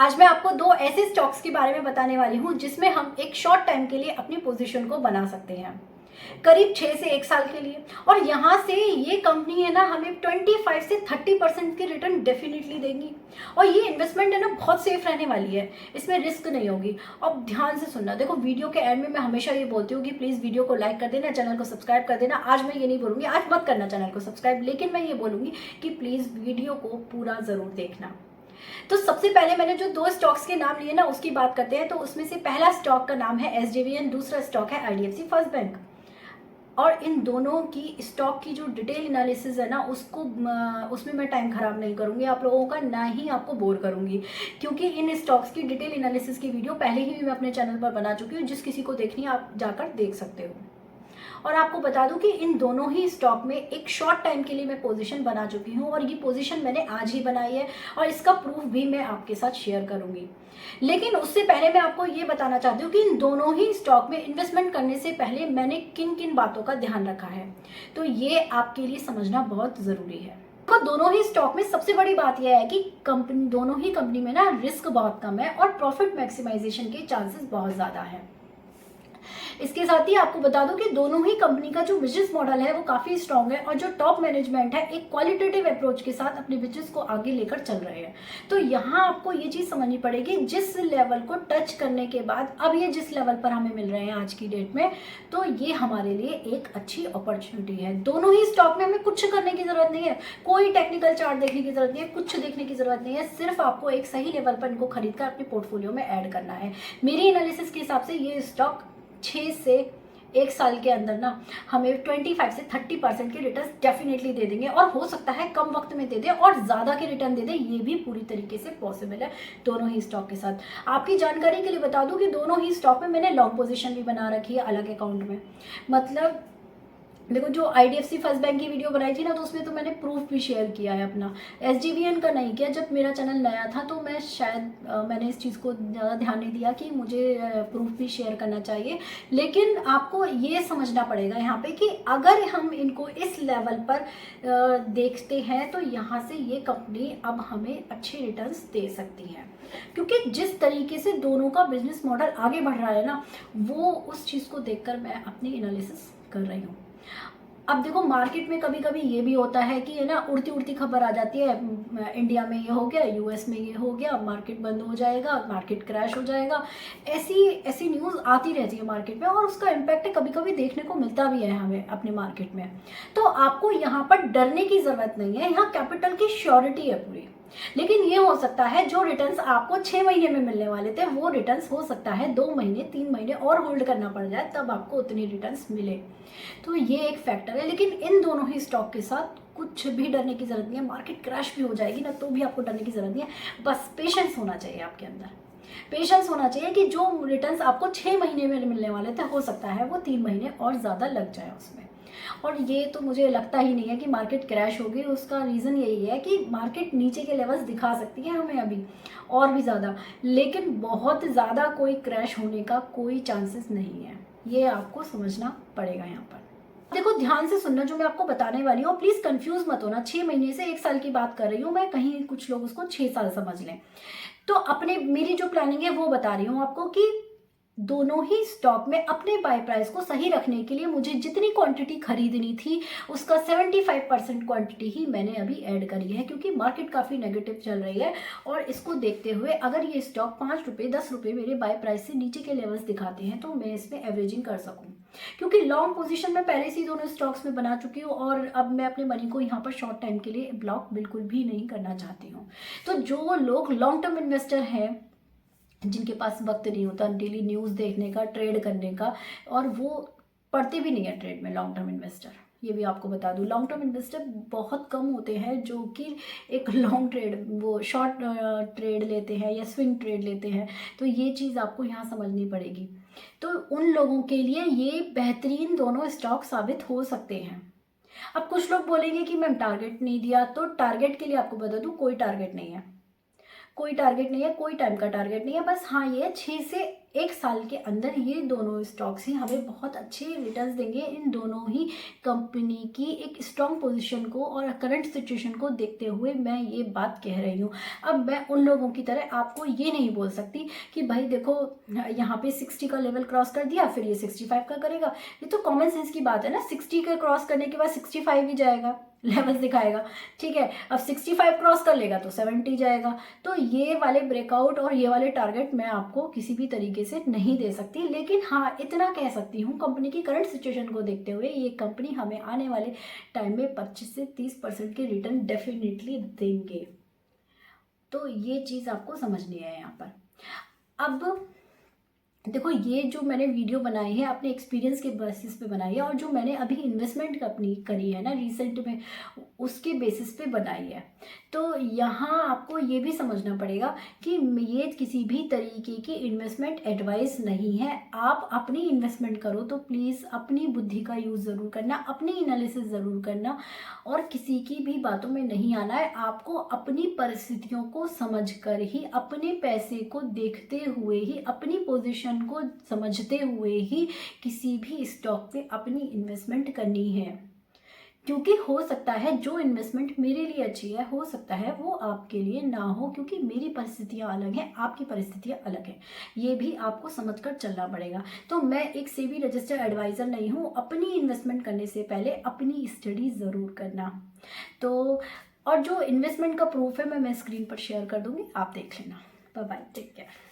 आज मैं आपको दो ऐसे स्टॉक्स के बारे में बताने वाली हूँ जिसमें हम एक शॉर्ट टाइम के लिए अपनी पोजीशन को बना सकते हैं, करीब 6 से 1 साल के लिए। और यहाँ से ये कंपनी है ना, हमें 25 से 30% की रिटर्न डेफिनेटली देंगी। और ये इन्वेस्टमेंट है ना, बहुत सेफ रहने वाली है, इसमें रिस्क नहीं होगी। अब ध्यान से सुनना, देखो वीडियो के एंड में मैं हमेशा ये बोलती हूँ कि प्लीज़ वीडियो को लाइक कर देना, चैनल को सब्सक्राइब कर देना। आज मैं ये नहीं बोलूँगी आज मत करना चैनल को सब्सक्राइब, लेकिन मैं ये बोलूँगी कि प्लीज़ वीडियो को पूरा ज़रूर देखना। तो सबसे पहले मैंने जो दो स्टॉक्स के नाम लिए ना, उसकी बात करते हैं। तो उसमें से पहला स्टॉक का नाम है एसजेवीएन, दूसरा स्टॉक है आईडीएफसी फर्स्ट बैंक। और इन दोनों की स्टॉक की जो डिटेल एनालिसिस है ना, उसमें मैं टाइम खराब नहीं करूंगी आप लोगों का, ना ही आपको बोर करूंगी, क्योंकि इन स्टॉक्स की डिटेल एनालिसिस की वीडियो पहले ही मैं अपने चैनल पर बना चुकी हूँ। जिस किसी को देखनी है आप जाकर देख सकते हो। और आपको बता दूं कि इन दोनों ही स्टॉक में एक शॉर्ट टाइम के लिए मैं पोजीशन बना चुकी हूं, और ये पोजीशन मैंने आज ही बनाई है और इसका प्रूफ भी मैं आपके साथ शेयर करूंगी। लेकिन उससे पहले मैं आपको ये बताना चाहती हूँ कि इन दोनों ही स्टॉक में इन्वेस्टमेंट करने से पहले मैंने किन किन बातों का ध्यान रखा है, तो ये आपके लिए समझना बहुत ज़रूरी है। तो दोनों ही स्टॉक में सबसे बड़ी बात यह है कि कंपनी, दोनों ही कंपनी में ना रिस्क बहुत कम है और प्रॉफिट मैक्सिमाइजेशन के चांसेस बहुत ज़्यादा है। इसके साथ ही आपको बता दूं कि दोनों ही कंपनी का जो बिजनेस मॉडल है वो काफी स्ट्रांग है, और जो टॉप मैनेजमेंट है एक क्वालिटेटिव अप्रोच के साथ अपने बिजनेस को आगे लेकर चल रहे हैं। तो यहाँ आपको ये चीज समझनी पड़ेगी, जिस लेवल को टच करने के बाद अब ये जिस लेवल पर हमें मिल रहे हैं आज की डेट में, तो ये हमारे लिए एक अच्छी अपॉर्चुनिटी है। दोनों ही स्टॉक में हमें कुछ करने की जरूरत नहीं है, कोई टेक्निकल चार्ट देखने की जरूरत नहीं है, कुछ देखने की जरूरत नहीं है, सिर्फ आपको एक सही लेवल पर इनको खरीद कर अपने पोर्टफोलियो में ऐड करना है। मेरी एनालिसिस के हिसाब से ये स्टॉक 6 से 1 साल के अंदर ना हमें 25 से 30% के रिटर्न डेफिनेटली दे देंगे, और हो सकता है कम वक्त में दे दे और ज़्यादा के रिटर्न दे दे, ये भी पूरी तरीके से पॉसिबल है दोनों ही स्टॉक के साथ। आपकी जानकारी के लिए बता दूं कि दोनों ही स्टॉक में मैंने लॉन्ग पोजीशन भी बना रखी है अलग अकाउंट में। मतलब देखो, जो आईडीएफसी फर्स्ट बैंक की वीडियो बनाई थी ना, तो उसमें तो मैंने प्रूफ भी शेयर किया है अपना, एसजीवीएन का नहीं किया। जब मेरा चैनल नया था तो मैं शायद मैंने इस चीज़ को ज़्यादा ध्यान नहीं दिया कि मुझे प्रूफ भी शेयर करना चाहिए। लेकिन आपको ये समझना पड़ेगा यहाँ पे कि अगर हम इनको इस लेवल पर देखते हैं तो यहाँ से ये कंपनी अब हमें अच्छे रिटर्न्स दे सकती है, क्योंकि जिस तरीके से दोनों का बिजनेस मॉडल आगे बढ़ रहा है ना, वो उस चीज़ को देखकर मैं अपनी एनालिसिस कर रही हूँ। अब देखो, मार्केट में कभी कभी ये भी होता है कि है ना, उड़ती उड़ती खबर आ जाती है, इंडिया में ये हो गया, यूएस में ये हो गया, मार्केट बंद हो जाएगा, मार्केट क्रैश हो जाएगा। ऐसी ऐसी न्यूज़ आती रहती है मार्केट में, और उसका इम्पैक्ट कभी कभी देखने को मिलता भी है हमें अपने मार्केट में। तो आपको यहाँ पर डरने की ज़रूरत नहीं है, यहाँ कैपिटल की श्योरिटी है पूरी। लेकिन ये हो सकता है जो रिटर्न्स आपको 6 महीने में मिलने वाले थे, वो रिटर्न्स हो सकता है 2 महीने 3 महीने और होल्ड करना पड़ जाए, तब आपको उतनी रिटर्न्स मिले। तो ये एक फैक्टर है। लेकिन इन दोनों ही स्टॉक के साथ कुछ भी डरने की जरूरत नहीं है। मार्केट क्रैश भी हो जाएगी ना, तो भी आपको डरने की जरूरत नहीं है। बस पेशेंस होना चाहिए आपके अंदर, पेशेंस होना चाहिए कि जो रिटर्न्स आपको 6 महीने में मिलने वाले थे, हो सकता है वो 3 महीने और ज़्यादा लग जाए उसमें। और ये तो मुझे लगता ही नहीं है कि मार्केट क्रैश होगी। उसका रीज़न यही है कि मार्केट नीचे के लेवल्स दिखा सकती है हमें अभी और भी ज़्यादा, लेकिन बहुत ज़्यादा कोई क्रैश होने का कोई चांसेस नहीं है। ये आपको समझना पड़ेगा यहाँ पर। देखो, ध्यान से सुनना जो मैं आपको बताने वाली हूँ, प्लीज़ कंफ्यूज मत होना। 6 महीने से 1 साल की बात कर रही हूँ मैं, कहीं कुछ लोग उसको 6 साल समझ लें। तो अपने मेरी जो प्लानिंग है वो बता रही हूँ आपको कि दोनों ही स्टॉक में अपने बाय प्राइस को सही रखने के लिए मुझे जितनी क्वांटिटी खरीदनी थी, उसका 75% क्वांटिटी ही मैंने अभी ऐड करी है, क्योंकि मार्केट काफ़ी नेगेटिव चल रही है। और इसको देखते हुए अगर ये स्टॉक 5 रुपये 10 रुपये मेरे बाय प्राइस से नीचे के लेवल्स दिखाते हैं, तो मैं इसमें एवरेजिंग कर सकूँ, क्योंकि लॉन्ग पोजीशन में पहले से ही दोनों स्टॉक्स में बना चुकी हूँ, और अब मैं अपने मनी को यहाँ पर शॉर्ट टाइम के लिए ब्लॉक बिल्कुल भी नहीं करना चाहती हूँ। तो जो लोग लॉन्ग टर्म इन्वेस्टर हैं, जिनके पास वक्त नहीं होता डेली न्यूज़ देखने का, ट्रेड करने का, और वो पढ़ते भी नहीं है ट्रेड में, लॉन्ग टर्म इन्वेस्टर, ये भी आपको बता दूं, लॉन्ग टर्म इन्वेस्टर बहुत कम होते हैं जो कि एक लॉन्ग ट्रेड, वो शॉर्ट ट्रेड लेते हैं या स्विंग ट्रेड लेते हैं। तो ये चीज़ आपको यहाँ समझनी पड़ेगी। तो उन लोगों के लिए ये बेहतरीन दोनों स्टॉक साबित हो सकते हैं। अब कुछ लोग बोलेंगे कि मैम टारगेट नहीं दिया, तो टारगेट के लिए आपको बता दूं, कोई टारगेट नहीं है। कोई टारगेट नहीं है, कोई टाइम का टारगेट नहीं है, बस हाँ ये 6 से 1 साल के अंदर ये दोनों स्टॉक्स ही हमें बहुत अच्छे रिटर्न्स देंगे। इन दोनों ही कंपनी की एक स्ट्रॉन्ग पोजीशन को और करंट सिचुएशन को देखते हुए मैं ये बात कह रही हूँ। अब मैं उन लोगों की तरह आपको ये नहीं बोल सकती कि भाई देखो यहाँ पे 60 का लेवल क्रॉस कर दिया फिर ये 65 का करेगा। ये तो कॉमन सेंस की बात है ना, 60 का क्रॉस करने के बाद 65 ही जाएगा, लेवल्स दिखाएगा, ठीक है। अब 65 क्रॉस कर लेगा तो 70 जाएगा। तो ये वाले ब्रेकआउट और ये वाले टारगेट मैं आपको किसी भी तरीके से नहीं दे सकती, लेकिन हाँ इतना कह सकती हूँ कंपनी की करंट सिचुएशन को देखते हुए ये कंपनी हमें आने वाले टाइम में 25 से 30% के रिटर्न डेफिनेटली देंगे। तो ये चीज़ आपको समझनी है यहाँ पर। अब देखो ये जो मैंने वीडियो बनाई है अपने एक्सपीरियंस के बेसिस पे बनाई है, और जो मैंने अभी इन्वेस्टमेंट अपनी करी है ना रिसेंट में, उसके बेसिस पे बनाई है। तो यहाँ आपको ये भी समझना पड़ेगा कि ये किसी भी तरीके की इन्वेस्टमेंट एडवाइस नहीं है। आप अपनी इन्वेस्टमेंट करो तो प्लीज़ अपनी बुद्धि का यूज़ ज़रूर करना, अपनी एनालिसिस ज़रूर करना, और किसी की भी बातों में नहीं आना है। आपको अपनी परिस्थितियों को समझकर ही, अपने पैसे को देखते हुए ही, अपनी पोजीशन को समझते हुए ही किसी भी स्टॉक पे अपनी इन्वेस्टमेंट करनी है। क्योंकि हो सकता है जो इन्वेस्टमेंट मेरे लिए अच्छी है हो सकता है वो आपके लिए ना हो, क्योंकि मेरी परिस्थितियां अलग हैं, आपकी परिस्थितियां अलग हैं। ये भी आपको समझकर चलना पड़ेगा। तो मैं एक सेबी रजिस्टर्ड एडवाइज़र नहीं हूँ। अपनी इन्वेस्टमेंट करने से पहले अपनी स्टडी ज़रूर करना। तो और जो इन्वेस्टमेंट का प्रूफ है मैं स्क्रीन पर शेयर कर दूँगी, आप देख लेना। Bye bye, take care.